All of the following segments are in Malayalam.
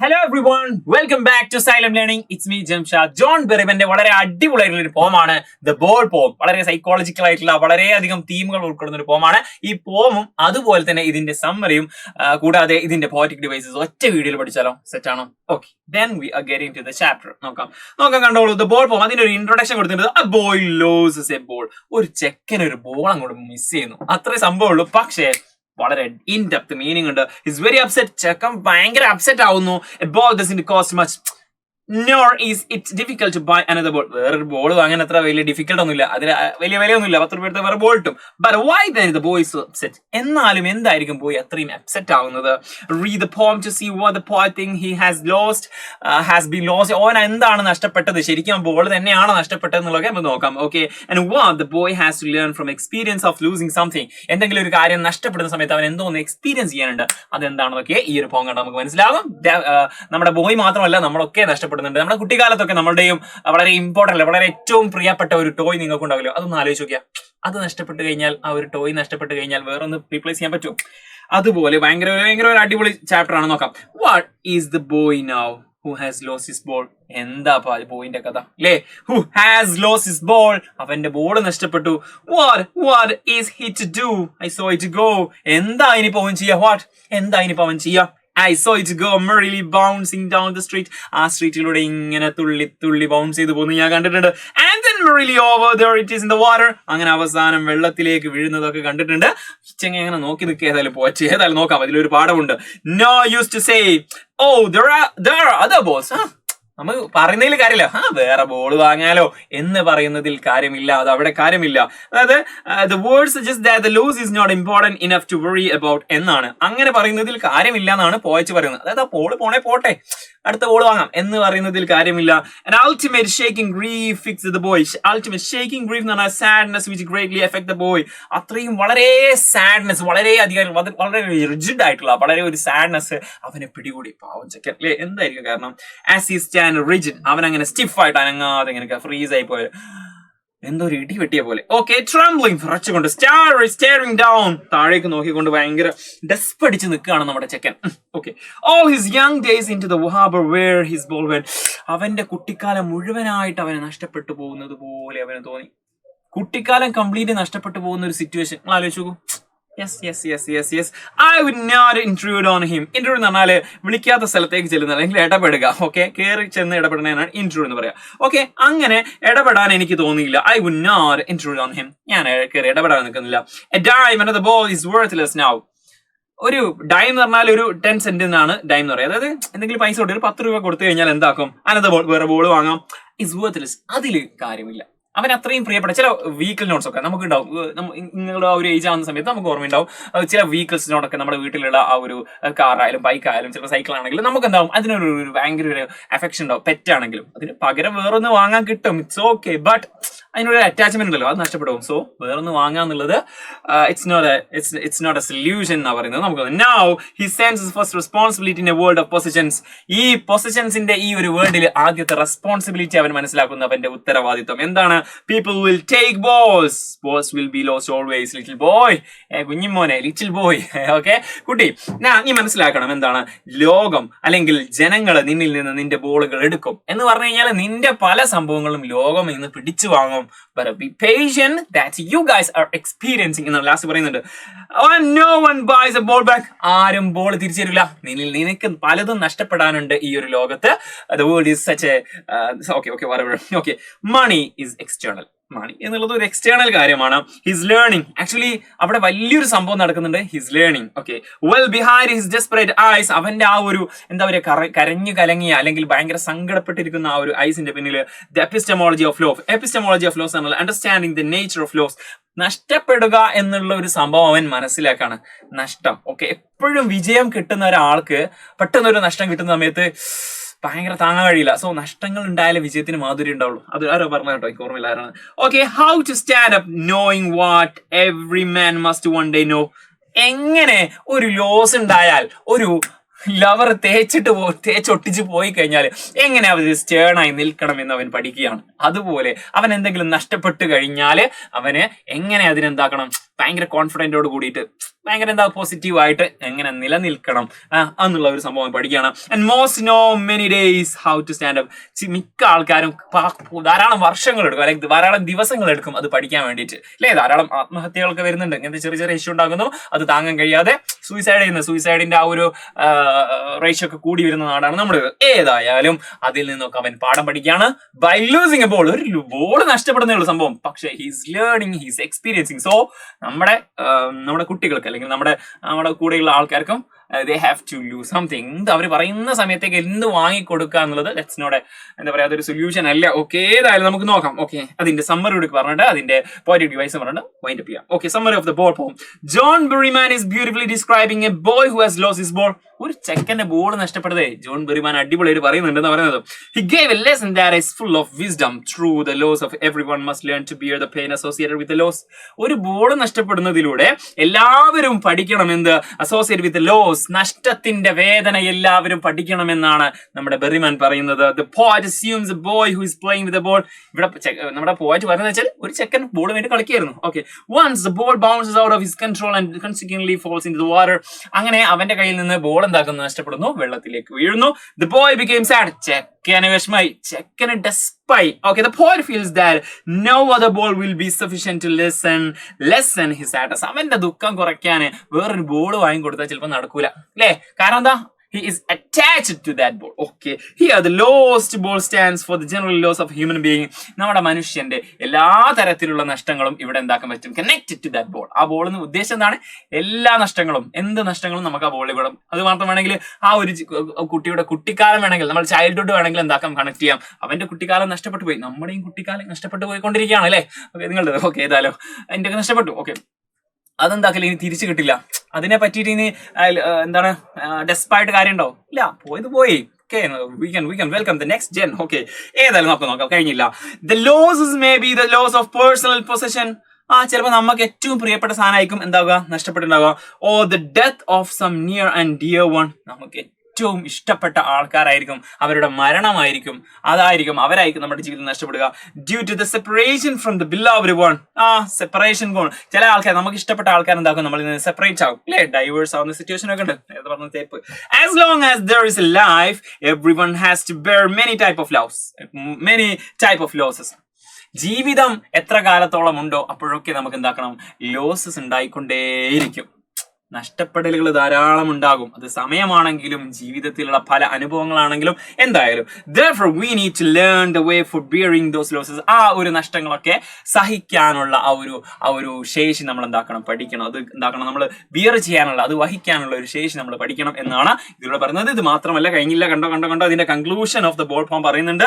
Hello everyone, welcome back to Xylem Learning. It's me Jamshad. John Berryman വളരെ അടിപൊളിയായിട്ടുള്ള ഒരു പോമാണ് ദ ബോൾ പോം. വളരെ സൈക്കോളജിക്കൽ ആയിട്ടുള്ള വളരെയധികം തീമുകൾ ഉൾക്കൊള്ളുന്ന ഒരു പോമാണ്. ഈ പോമും അതുപോലെ തന്നെ ഇതിന്റെ സമ്മറിയും കൂടാതെ ഇതിന്റെ പോയറ്റിക് ഡിവൈസസ് ഒറ്റ വീഡിയോയിൽ പഠിച്ചാലോ? സെറ്റ് ആണോ? Okay, then we are getting to the chapter. നോക്കാം കണ്ടോളൂ. ദ ബോൾ പോം. അതിന്റെ ഒരു ഇൻട്രൊഡക്ഷൻ കൊടുത്തിട്ടുണ്ട്. A boy loses a ball. ഒരു ചെക്കൻ ഒരു ബോൾ അങ്ങോട്ട് മിസ് ചെയ്യുന്നു. അത്രേ സംഭവമുള്ളൂ. പക്ഷേ വളരെ ഇൻ ഡെപ്ത് മീനിങ് ഉണ്ട്. Is very upset. ചെക്കൻ ഭയങ്കര അപ്സെറ്റ് ആവുന്നു. A ball doesn't cost much nor is it difficult to buy another ball. വേറൊരു ബോൾ വാങ്ങാൻ അത്ര വലിയ ഡിഫിക്കൽട്ട് ഒന്നുമില്ല, അതിന് വലിയ വിലയൊന്നുമില്ല, 10 രൂപ വേറെ ബോൾ കിട്ടും. But why then the boy is so upset? എന്നാലും എന്തായിരിക്കും പോയി അത്രയും അപ്സെറ്റ് ആവുന്നത്? Read the poem to see what the poet think he has lost, has been lost. ഓൻ എന്താണ് നഷ്ടപ്പെട്ടത്? ശരിക്കും ബോൾ തന്നെയാണ് നഷ്ടപ്പെട്ടത് എന്നുള്ളതൊക്കെ നമുക്ക് നോക്കാം. Okay, and what the boy has to learn from experience of losing something. എന്തെങ്കിലും ഒരു കാര്യം നഷ്ടപ്പെടുന്ന സമയത്ത് അവൻ എന്തോ ഒന്ന് എക്സ്പീരിയൻസ് ചെയ്യാനുണ്ട്. അതെന്താണെന്നൊക്കെ ഈ ഒരു പോം കണ്ടാൽ നമുക്ക് മനസ്സിലാകും. നമ്മുടെ ബോയ് മാത്രമല്ല, നമ്മളൊക്കെ നഷ്ടപ്പെടും. നമ്മുടെ കുട്ടിക്കാലത്തൊക്കെ നമ്മളുടെയും വളരെ ഇമ്പോർട്ടന്റ്, വളരെ ഏറ്റവും പ്രിയപ്പെട്ട ഒരു ടോയ് നിങ്ങൾക്ക് ഉണ്ടാവില്ലോ. അതൊന്ന് ആലോചിച്ച് നോക്കിയാൽ, അത് നഷ്ടപ്പെട്ട് കഴിഞ്ഞാൽ, ആ ഒരു ടോയ് നഷ്ടപ്പെട്ട് കഴിഞ്ഞാൽ വേറൊന്ന് റീപ്ലേസ് ചെയ്യാൻ പറ്റുമോ? അതുപോലെ ഭയങ്കര ഒരു അടിപൊളി ചാപ്റ്റർ ആണ്. നോക്കാം. What is the boy now who has lost his ball? എന്താ ബോയിന്റെ കഥ അല്ലേ? who has lost his ball? അവന്റെ ബോൾ നഷ്ടപ്പെട്ടു. what is he to do? I saw it go. എന്താ ഇനിയിപ്പോ അവൻ ചെയ്യാ? എന്താ ഇനിയിപ്പോ അവൻ ചെയ്യാ? I saw it go merrily bouncing down the street. ആ സ്ട്രീറ്റിലൂടെ ഇങ്ങനെ തുള്ളി ബൗൺസ് ചെയ്ത് പോകുന്നത് ഞാൻ കണ്ടിട്ടുണ്ട്. And then merrily over there it is in the water. അങ്ങനെ അവസാനം വെള്ളത്തിലേക്ക് വീഴുന്നതൊക്കെ കണ്ടിട്ടുണ്ട്. ചെങ്ങ എങ്ങനെ നോക്കി നിൽക്കുക? ഏതായാലും നോക്കാം. അതിലൊരു പാഠമുണ്ട്. No use to say, oh there are other balls. നമുക്ക് പറയുന്നതിൽ കാര്യമില്ല. വേറെ ബോൾ വാങ്ങാലോ എന്ന് പറയുന്നതിൽ കാര്യമില്ല. അത് അവിടെ കാര്യമില്ല. അതായത് the word suggests that the loss is not important enough to worry about എന്നാണ്. അങ്ങനെ പറയുന്നതിൽ കാര്യമില്ല എന്നാണ് പോയച്ച് പറയുന്നത്. അതായത് ആ ബോൾ പോട്ടെ, അടുത്ത ബോൾ വാങ്ങാം എന്ന് പറയുന്നതിൽ കാര്യമില്ല. And ultimate shaking grief fixed the boy. Ultimate shaking grief എന്ന് പറഞ്ഞാൽ sadness which greatly affect the boy. അത്രയും വളരെ സാഡ്നെസ്, വളരെ അധികം, വളരെ റിജിഡ് ആയിട്ടുള്ള വളരെ ഒരു സാഡ്നെസ് അവനെ പിടികൂടി. പാവം ചെക്കൻ അല്ലേ? എന്തായിരിക്കും കാരണം? As he stand rigid, അവൻ അങ്ങനെ സ്റ്റിഫായിട്ട് അനങ്ങാതെ ഇങ്ങനെ ഫ്രീസ് ആയി പോയത്, എന്തോ ഒരു ഇടി വെട്ടിയ പോലെ. ഓക്കെ, ട്രംബ്ലിംഗ്, വിറച്ചുകൊണ്ട്, staring down, താഴേക്ക് നോക്കിക്കൊണ്ട് ഭയങ്കര ഡെസ്പടിച്ച് നിൽക്കുകയാണ് നമ്മുടെ ചെക്കൻ. Okay, all his young days into the harbor where his ball went. അവന്റെ കുട്ടിക്കാലം മുഴുവനായിട്ട് അവനെ നഷ്ടപ്പെട്ടു പോകുന്നത് പോലെ അവന് തോന്നി. കുട്ടിക്കാലം കംപ്ലീറ്റ് നഷ്ടപ്പെട്ടു പോകുന്ന ഒരു സിറ്റുവേഷൻ ആലോചിച്ചു നോക്കൂ. Yes. I would not intrude on him. Intrude എന്ന് പറഞ്ഞാല് വിളിക്കാത്ത സ്ഥലത്തേക്ക് ചെല്ലുന്ന, അല്ലെങ്കിൽ ഇടപെടുക. ഓക്കെ, കയറി ചെന്ന് ഇടപെടുന്നതിനാണ് intrude എന്ന് പറയാം. ഓക്കെ, അങ്ങനെ ഇടപെടാൻ എനിക്ക് തോന്നിയില്ല. I would not intrude on him. ഞാൻ കയറി ഇടപെടാൻ നിൽക്കുന്നില്ല. A dime and the ball is worthless now. ഒരു ഡൈം എന്ന് പറഞ്ഞാൽ ഒരു 10 സെന്റ് എന്നാണ് ഡൈം എന്ന് പറയുന്നത്. അതായത് എന്തെങ്കിലും പൈസ കൊടുത്ത് 10 രൂപ കൊടുത്തു കഴിഞ്ഞാൽ എന്താക്കും? അനദർ ബോൾ, വേറെ ബോൾ വാങ്ങാം. is worthless. അതില് കാര്യമില്ല. അവൻ അത്രയും പ്രിയപ്പെട്ട ചില വീക്കിൾ നോട്ട്സ് ഒക്കെ നമുക്ക് ഉണ്ടാവും. നിങ്ങളുടെ ആ ഒരു ഏജ് ആവുന്ന സമയത്ത് നമുക്ക് ഓർമ്മയുണ്ടാവും. ചില വീക്കിൾസിനോടൊക്കെ നമ്മുടെ വീട്ടിലുള്ള ആ ഒരു കാറായാലും ബൈക്കായാലും ചിലപ്പോൾ സൈക്കിൾ ആണെങ്കിലും നമുക്ക് എന്താവും, അതിനൊരു ഭയങ്കര ഒരു അഫെക്ഷൻ ഉണ്ടാവും. പെറ്റാണെങ്കിലും അതിന് പകരം വേറൊന്ന് വാങ്ങാൻ കിട്ടും. ഇറ്റ്സ് ഓക്കെ, ബട്ട് അതിനൊരു അറ്റാച്ച്മെന്റ് ഉണ്ടല്ലോ, അത് നഷ്ടപ്പെടും. സോ വേറൊന്ന് വാങ്ങാന്നുള്ളത് ഇറ്റ്സ് നോട്ട് എ സൊല്യൂഷൻ എന്നാ പറയുന്നത്. നമുക്ക് now he sense his first responsibility in A world of positions. ഈ പൊസിഷൻസിന്റെ ഈ ഒരു വേൾഡിൽ ആദ്യത്തെ റെസ്പോൺസിബിലിറ്റി അവൻ മനസ്സിലാക്കുന്നു. അവന്റെ ഉത്തരവാദിത്വം എന്താണ്? People will take balls will be lost always. Little boy, കുഞ്ഞിമോനെ, ലിറ്റിൽ ബോയ്. ഓക്കെ കുട്ടി, നീ മനസ്സിലാക്കണം എന്താണ് ലോകം അല്ലെങ്കിൽ ജനങ്ങൾ നിന്നിൽ നിന്ന് നിന്റെ ബോളുകൾ എടുക്കും എന്ന് പറഞ്ഞു കഴിഞ്ഞാൽ നിന്റെ പല സംഭവങ്ങളും ലോകം ഇന്ന് പിടിച്ചു വാങ്ങും. But be patient, that you guys are experiencing എന്ന് ലാസ്റ്റ് പറയുന്നുണ്ട്. No one buys a ball back. ആരും ബോൾ തിരിച്ചു തരില്ല. നിനക്ക് പലതും നഷ്ടപ്പെടാനുണ്ട് ഈ ഒരു ലോകത്ത്. The world is such a whatever. Okay, money is external. മണി എന്നുള്ളത് ഒരു എക്സ്റ്റേണൽ കാര്യമാണ്. ഹിസ് ലേണിംഗ്, ആക്ച്വലി അവിടെ വലിയൊരു സംഭവം നടക്കുന്നുണ്ട്. His learning. Okay, well behind his desperate eyes, അവന്റെ ആ ഒരു എന്താ പറയുക, കരഞ്ഞു കലങ്ങിയ അല്ലെങ്കിൽ ഭയങ്കര സങ്കടപ്പെട്ടിരിക്കുന്ന ആ ഒരു ഐസിന്റെ പിന്നിൽ ദ എപ്പിസ്റ്റമോളജി ഓഫ് ലോസ് എന്നാൽ understanding the nature of loss. നഷ്ടപ്പെടുക എന്നുള്ള ഒരു സംഭവം അവൻ മനസ്സിലാക്കാണ്. നഷ്ടം. ഓക്കെ, എപ്പോഴും വിജയം കിട്ടുന്ന ഒരാൾക്ക് പെട്ടെന്നൊരു നഷ്ടം കിട്ടുന്ന സമയത്ത് ഭയങ്കര താങ്ങാൻ കഴിയില്ല. സോ നഷ്ടങ്ങൾ ഉണ്ടായാലേ വിജയത്തിന് മാധുര്യം ഉണ്ടാവുള്ളൂ. അത് ആരോ പറഞ്ഞ കേട്ടോ, എനിക്ക് ഓർമ്മയില്ലായിരുന്നു. Okay, how to stand up knowing what every man must one day know. എങ്ങനെ ഒരു ലോസ് ഉണ്ടായാൽ, ഒരു ലവർ തേച്ചൊട്ടിച്ച് പോയി കഴിഞ്ഞാൽ എങ്ങനെ അവർ സ്റ്റേണായി നിൽക്കണം എന്ന് അവൻ പഠിക്കുകയാണ്. അതുപോലെ അവൻ എന്തെങ്കിലും നഷ്ടപ്പെട്ട് കഴിഞ്ഞാൽ അവന് എങ്ങനെ അതിനെന്താക്കണം, ഭയങ്കര കോൺഫിഡൻറ്റോട് കൂടിയിട്ട് ഭയങ്കര എന്താ പോസിറ്റീവായിട്ട് എങ്ങനെ നിലനിൽക്കണം എന്നുള്ള ഒരു സംഭവം പഠിക്കുകയാണ്. And most no many days how to stand up. മിക്ക ആൾക്കാരും ധാരാളം വർഷങ്ങൾ എടുക്കും, അല്ലെങ്കിൽ ധാരാളം ദിവസങ്ങൾ എടുക്കും അത് പഠിക്കാൻ വേണ്ടിയിട്ട് അല്ലേ. ധാരാളം ആത്മഹത്യകളൊക്കെ വരുന്നുണ്ട്, ഇങ്ങനത്തെ ചെറിയ ചെറിയ ഇഷ്യൂ ഉണ്ടാകുന്നു, അത് താങ്ങാൻ കഴിയാതെ സൂയിസൈഡ് ചെയ്യുന്നത്, സൂയിസൈഡിന്റെ ആ ഒരു റേഷ്യോ ഒക്കെ കൂടി വരുന്ന നാടാണ് നമ്മുടെ. ഏതായാലും അതിൽ നിന്നൊക്കെ അവൻ പാഠം പഠിക്കുകയാണ്. ബൈ ലൂസിങ് എ ബോൾ, ഒരു ബോൾ നഷ്ടപ്പെടുന്ന ഉള്ള സംഭവം, പക്ഷേ he's learning, he's experiencing. So നമ്മുടെ കുട്ടികൾക്ക് അല്ലെങ്കിൽ നമ്മുടെ കൂടെയുള്ള ആൾക്കാർക്കും they have to lose something. അവർ പറയുന്ന സമയത്തേക്ക് എന്ത് വാങ്ങിക്കൊടുക്കുക എന്നുള്ളത് ദാറ്റ്സ് നോട്ട് എന്താ പറയാ, അതൊരു സൊല്യൂഷൻ അല്ല. ഓക്കെ, ഏതായാലും നമുക്ക് നോക്കാം. ഓക്കെ, അതിന്റെ സമ്മറി കൂടി പറഞ്ഞിട്ട് അതിന്റെ പോയിറ്റിക് ഡിവൈസ് പറഞ്ഞിട്ട് വൈൻഡ് അപ്പ് ചെയ്യാം. Okay, summary of the ball poem. John Berryman is beautifully describing a boy who has lost his ball. ഒരു ചെക്കന്റെ ബോൾ നഷ്ടപ്പെട്ടതേ ജോൺ ബെറിമാൻ അടിപൊളിയായിട്ട് പറയുന്നുണ്ടെന്ന് പറയുന്നത്. He gave a lesson that is full of wisdom. Through the loss of everyone must learn to bear the pain associated with the loss. ഒരു ബോൾ നഷ്ടപ്പെടുന്നതിലൂടെ എല്ലാവരും പഠിക്കണം എന്ത്, അസോസിയേറ്റ് വിത്ത് ലോസ്, നഷ്ടത്തിന്റെ വേദന എല്ലാവരും പഠിക്കണമെന്നാണ് നമ്മുടെ ബെറിമാൻ പറയുന്നത്. The poet assumes a boy who is playing with the ball. ഇവിടെ നമ്മുടെ പോയിറ്റ് പറയുന്നത് വെച്ചാൽ ഒരു ചെക്കൻ ബോൾ വേണ്ടി കളിക്കുകയായിരുന്നു. Okay, once the ball bounces out of his control and consequently falls into the water. അങ്ങനെ അവന്റെ കയ്യിൽ നിന്ന് ബോൾ എന്താക്കുന്നു, നഷ്ടപ്പെടുന്നു, വെള്ളത്തിലേക്ക് വീഴുന്നു. The boy became sad. ചെക്കന് വിഷമായി, ചെക്കന് ഡെസ്പായി. Okay, the poet feels that no other ball will be sufficient to lessen his sadness. അവന്റെ ദുഃഖം കുറയ്ക്കാൻ വേറൊരു ബോൾ വാങ്ങിക്കൊടുത്താൽ ചിലപ്പോൾ നടക്കൂല അല്ലേ. കാരണം എന്താ, he is attached to that ball. Okay, here the lost ball stands for the general loss of human being. നമ്മുടെ മനുഷ്യന്റെ എല്ലാ തരത്തിലുള്ള നഷ്ടങ്ങളും ഇവിടെ എന്താക്കാൻ പറ്റും, connected to that ball. ആ ബോളിന് ഉദ്ദേശം എന്താണ്, എല്ലാ നഷ്ടങ്ങളും, എന്ത് നഷ്ടങ്ങളും നമുക്ക് ആ ബോളിൽ കൂടെ. അത് മാത്രമാണെങ്കിൽ ആ ഒരു കുട്ടിയുടെ കുട്ടിക്കാലം വേണമെങ്കിൽ, നമ്മൾ ചൈൽഡ്ഹുഡ് വേണമെങ്കിൽ എന്താക്കാം, കണക്ട് ചെയ്യാം. അവന്റെ കുട്ടിക്കാലം നഷ്ടപ്പെട്ടു പോയി, നമ്മുടെയും കുട്ടിക്കാലം നഷ്ടപ്പെട്ടു പോയിക്കൊണ്ടിരിക്കുകയാണ് അല്ലേ. ഓക്കെ, നിങ്ങളുടെ ഓക്കെ, ഏതായാലും എന്റെ ഒക്കെ നഷ്ടപ്പെട്ടു. ഓക്കെ, അതെന്താക്കില്ല, ഇനി തിരിച്ചു കിട്ടില്ല. അതിനെ പറ്റിയിട്ട് ഇനി എന്താണ് ഡെസ്പായിട്ട് കാര്യം ഉണ്ടോ? ഇല്ല, പോയത് പോയി. Okay, we can welcome the next gen. Okay, ഏതായാലും നമുക്ക് നോക്കാം, കഴിഞ്ഞില്ല. The losses may be the loss of personal possession. ചിലപ്പോൾ നമുക്ക് ഏറ്റവും പ്രിയപ്പെട്ട സാധനമായിരിക്കും എന്താവുക, നഷ്ടപ്പെട്ടുണ്ടാവുക. Or the death of some near and dear one. നമുക്ക് ഏറ്റവും ഇഷ്ടപ്പെട്ട ആൾക്കാരായിരിക്കും, അവരുടെ മരണമായിരിക്കും, അവരായിരിക്കും നമ്മുടെ ജീവിതം നഷ്ടപ്പെടുക. Due to the separation from the beloved one. Separation കൊണ്ട് ചില ആൾക്കാർ, നമുക്ക് ഇഷ്ടപ്പെട്ട ആൾക്കാർ എന്താക്കും, നമ്മൾ സെപ്പറേറ്റ് ആവും അല്ലേ, ഡൈവേഴ്സ് ആവുന്ന സിറ്റുവേഷൻ ഒക്കെ ഉണ്ട്. ഏത് പറഞ്ഞ തേപ്പ്. As long as there is a life, everyone has to bear many type of losses. ജീവിതം എത്ര കാലത്തോളം ഉണ്ടോ അപ്പോഴൊക്കെ നമുക്ക് എന്താക്കണം, ലോസസ് ഉണ്ടായിക്കൊണ്ടേയിരിക്കും. നഷ്ടപ്പെടലുകൾ ധാരാളം ഉണ്ടാകും. അത് സമയമാണെങ്കിലും ജീവിതത്തിലുള്ള പല അനുഭവങ്ങളാണെങ്കിലും എന്തായാലും. Therefore we need to learn the way for bearing those losses. ആ ഒരു നഷ്ടങ്ങളൊക്കെ സഹിക്കാനുള്ള ആ ഒരു ശേഷി നമ്മൾ എന്താക്കണം, പഠിക്കണം. അത് എന്താക്കണം, നമ്മൾ ബിയർ ചെയ്യാനുള്ള, അത് വഹിക്കാനുള്ള ഒരു ശേഷി നമ്മൾ പഠിക്കണം എന്നാണ് ഇതിലൂടെ പറയുന്നത്. ഇത് മാത്രമല്ല, കഴിഞ്ഞില്ല, കണ്ടോ അതിന്റെ കൺക്ലൂഷൻ ഓഫ് ദ ബോൾ പോം പറയുന്നുണ്ട്.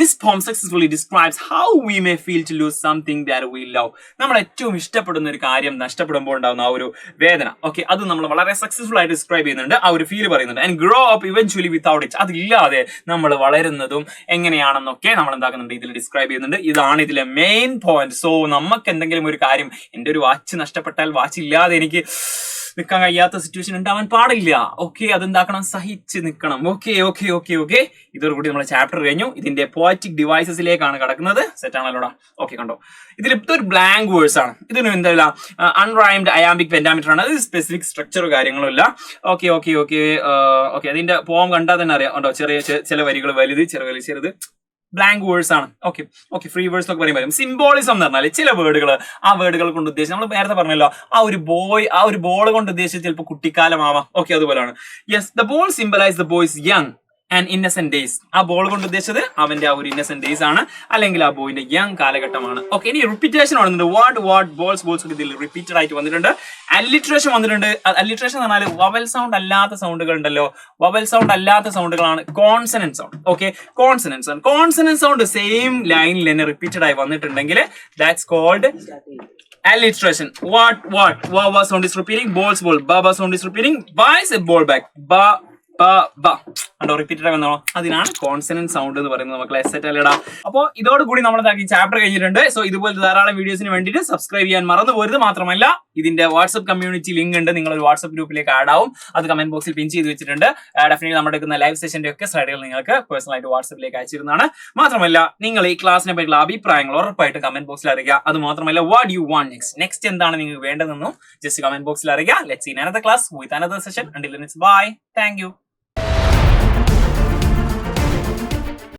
This poem successfully describes how we may feel to lose something that we love. നമ്മൾ ഏറ്റവും ഇഷ്ടപ്പെടുന്ന ഒരു കാര്യം നഷ്ടപ്പെടുമ്പോൾ ഉണ്ടാകുന്ന ആ ഒരു വേദന. ഓക്കെ, അത് നമ്മൾ വളരെ സക്സസ്ഫുൾ ആയിട്ട് ഡിസ്ക്രൈബ് ചെയ്യുന്നുണ്ട്, ആ ഒരു ഫീൽ പറയുന്നുണ്ട്. And grow up eventually without it. അതില്ലാതെ നമ്മൾ വളരുന്നതും എങ്ങനെയാണെന്നൊക്കെ നമ്മൾ എന്താക്കുന്നുണ്ട്, ഇതിൽ ഡിസ്ക്രൈബ് ചെയ്യുന്നുണ്ട്. ഇതാണ് ഇതിലെ മെയിൻ പോയിന്റ്. സോ നമുക്ക് എന്തെങ്കിലും ഒരു കാര്യം, എന്റെ ഒരു വാച്ച് നഷ്ടപ്പെട്ടാൽ, വാച്ച് ഇല്ലാതെ എനിക്ക് നിൽക്കാൻ കഴിയാത്ത സിറ്റുവേഷൻ ഉണ്ടാവാൻ പാടില്ല. ഓക്കെ, അതെന്താക്കണം, സഹിച്ച് നിൽക്കണം. ഓക്കെ, ഇതോടുകൂടി നമ്മൾ ചാപ്റ്റർ കഴിഞ്ഞു. ഇതിന്റെ പോയറ്റിക് ഡിവൈസസിലേക്കാണ് കിടക്കുന്നത്. സെറ്റ് ആണല്ലോടാ. ഓക്കെ, കണ്ടോ, ഇതിൽ ഇതൊരു ബ്ലാങ്ക് വേഴ്സ് ആണ്. ഇതിന് എന്താ അൺറൈംഡ് അയാംബിക് പെന്റാമീറ്റർ ആണ്. അത് സ്പെസിഫിക് സ്ട്രക്ചർ കാര്യങ്ങളും ഇല്ല. ഓക്കെ, അതിന്റെ പോം കണ്ടാൽ തന്നെ അറിയാം. ഉണ്ടോ, ചില വരികൾ വലുത്, ചെറുത് ബ്ലാങ്ക് വേർഡ്സ് ആണ്. ഓക്കെ, ഫ്രീ വേർഡ്സ് ഒക്കെ പറയുമ്പോൾ സിംബോളിസം എന്ന് പറഞ്ഞാൽ ചില വേർഡുകൾ, ആ വേർഡുകൾ കൊണ്ട് ഉദ്ദേശിച്ച് നമ്മൾ നേരത്തെ പറഞ്ഞല്ലോ, ആ ഒരു ബോൾ കൊണ്ട് ഉദ്ദേശിച്ച് ചിലപ്പോൾ കുട്ടിക്കാലമാവാം. ഓക്കെ, അതുപോലെയാണ്. Yes, the ball symbolise the boys young and Innocent days. ആ ബോൾ കൊണ്ട് ഉദ്ദേശിച്ചത് അവന്റെ ആ ഒരു ഇന്നസെന്റ് ഡേയ്സ് ആണ്, അല്ലെങ്കിൽ ആ ബോയിന്റെ യങ് കാലഘട്ടമാണ്. ഓക്കെ, ഇനി റിപ്പീറ്റേഷൻ വന്നിട്ടുണ്ട്. വാട്ട് ബോൾസ് ഇതിൽ റിപ്പീറ്റഡ് ആയിട്ട് വന്നിട്ടുണ്ട്. അല്ലിട്രേഷൻ വന്നിട്ടുണ്ട്. അല്ലിട്രേഷൻ എന്ന് പറഞ്ഞാൽ വവൽ സൗണ്ട് അല്ലാത്ത സൗണ്ടുകൾ ഉണ്ടല്ലോ, വവൽ സൗണ്ട് അല്ലാത്ത സൗണ്ടുകളാണ് consonant sound. Okay, consonant sound same ലൈനിൽ തന്നെ റിപ്പീറ്റഡ് ആയി വന്നിട്ടുണ്ടെങ്കിൽ that's called alliteration. What? Wawa sound is repeating. Ball. Baba sound is repeating. Ba is a ball back. Repeated വന്നോ, അതിനാണ് കോൺസണന്റ് സൗണ്ട് എന്ന് പറയുന്നത് മക്കളെ. സെറ്റ് അല്ലേടാ? അപ്പോൾ ഇതോടുകൂടി നമ്മൾ ഈ ചാപ്റ്റർ കഴിഞ്ഞിട്ടുണ്ട്. സോ ഇതുപോലത്തെ ധാരാളം വീഡിയോസിന് വേണ്ടിയിട്ട് സബ്സ്ക്രൈബ് ചെയ്യാൻ മറന്നു പോരുത്. മാത്രമല്ല ഇതിന്റെ വാട്സ്ആപ്പ് കമ്മ്യൂണിറ്റി ലിങ്ക് ഉണ്ട്, നിങ്ങൾ ഒരു വാട്സ്ആപ്പ് ഗ്രൂപ്പിലേക്ക് ആഡ് ആവും. അത് കമന്റ് ബോക്സിൽ പിൻ ചെയ്ത് വെച്ചിട്ടുണ്ട്. ഡെഫിനറ്റ്ലി നമ്മുടെ എടുക്കുന്ന ലൈവ് സെഷന്റെ ഒക്കെ സ്ലൈഡുകൾ നിങ്ങൾക്ക് പേഴ്സണൽ ആയിട്ട് വാട്സ്ആപ്പിലേക്ക് അയച്ചിരുന്നതാണ്. മാത്രമല്ല നിങ്ങൾ ഈ ക്ലാസിനെ പറ്റിയുള്ള അഭിപ്രായങ്ങൾ ഉറപ്പായിട്ട് കമന്റ് ബോക്സിൽ അറിയിക്കുക. അത് മാത്രമല്ല വാട്ട് യു വാണ്ട് നെക്സ്റ്റ് എന്താണ് നിങ്ങൾക്ക് വേണ്ടതെന്നും ജസ്റ്റ് കമന്റ് ബോക്സിൽ അറിയിക്കുക. Let's see in another class with another session. Until then, it's bye. Thank you.